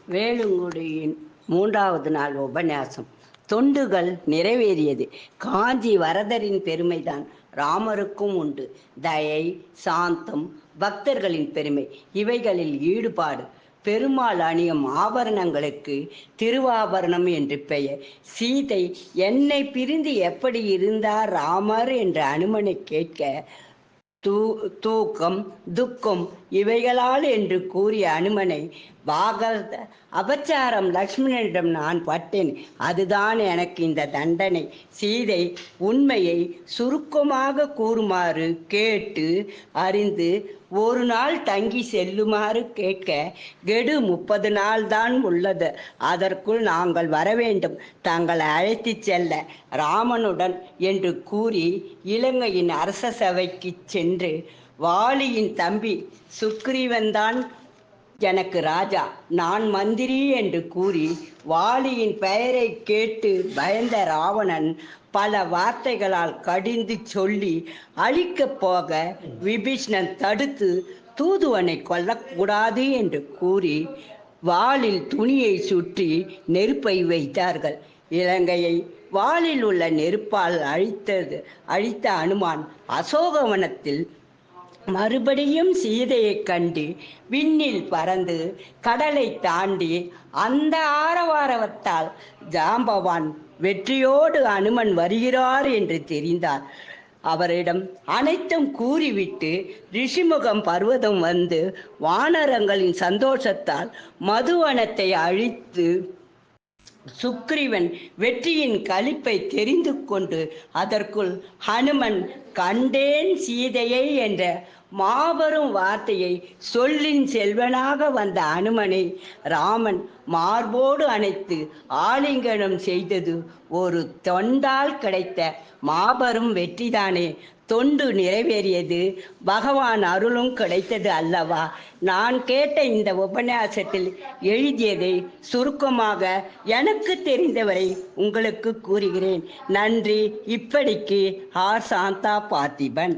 வேலுங்குடியின் 3வது நாள் உபன்யாசம். தொண்டுகள் நிறைவேறியது. காஞ்சி வரதரின் பெருமைதான் ராமருக்கும் உண்டு. தயை, சாந்தம், பக்தர்களின் பெருமை, இவைகளில் ஈடுபாடு. பெருமாள் அணியும் ஆபரணங்களுக்கு திருவாபரணம் என்று பெயர். சீதை என்னை பிரிந்து எப்படி இருந்தார் ராமர் என்று அனுமனை கேட்க, தூக்கம் துக்கம் இவைகளால் என்று கூறிய அனுமனை, பாகவத அபச்சாரம் லக்ஷ்மணனிடம் நான் பட்டேன், அதுதான் எனக்கு இந்த தண்டனை. சீதை உண்மையை சுருக்கமாக கூறுமாறு கேட்டு அறிந்து ஒரு நாள் தங்கி செல்லுமாறு கேட்க, கெடு 30 நாள் தான் உள்ளது, அதற்குள் நாங்கள் வரவேண்டும், தங்களை அழைத்து செல்ல ராமனுடன் என்று கூறி இலங்கையின் அரச சபைக்கு சென்று, வாலியின் தம்பி சுக்ரீவன்தான் எனக்கு ராஜா, நான் மந்திரி என்று கூறி வாலியின் பெயரை கேட்டு பயந்த ராவணன் பல வார்த்தைகளால் கடிந்து சொல்லி அழிக்கப் போக விபீஷ்ணன் தடுத்து தூதுவனை கொல்லக்கூடாது என்று கூறி வாளில் துணியை சுற்றி நெருப்பை வைத்தார்கள். இலங்கையை வாளில் உள்ள நெருப்பால் அழித்த அனுமான் அசோகவனத்தில் மறுபடியும் சீதையை கண்டு விண்ணில் பறந்து கடலை தாண்டி அந்த ஆரவாரவத்தால் ஜாம்பவான் வெற்றியோடு அனுமன் வருகிறார் என்று தெரிந்தார். அவரிடம் அனைத்தும் கூறிவிட்டு ரிஷிமுகம் பர்வதம் வந்து வானரங்களின் சந்தோஷத்தால் மதுவனத்தை அழித்து சுக்ரீவன் வெற்றியின் களிப்பை தெரிந்து கொண்டு அதற்குள் ஹனுமன் கண்டேன் சீதையை என்ற மாபெரும் வார்த்தையை சொல்லின் செல்வனாக வந்த அனுமனை ராமன் மார்போடு அணைத்து ஆலிங்கனம் செய்தது ஒரு தொண்டால் கிடைத்த மாபெரும் வெற்றிதானே. தொண்டு நிறைவேறியது, பகவான் அருளும் கிடைத்தது அல்லவா? நான் கேட்ட இந்த உபன்யாசத்தில் எழுதியதை சுருக்கமாக எனக்கு தெரிந்தவரை உங்களுக்கு கூறுகிறேன். நன்றி. இப்படிக்கு ஆர் சாந்தா பார்த்திபன்.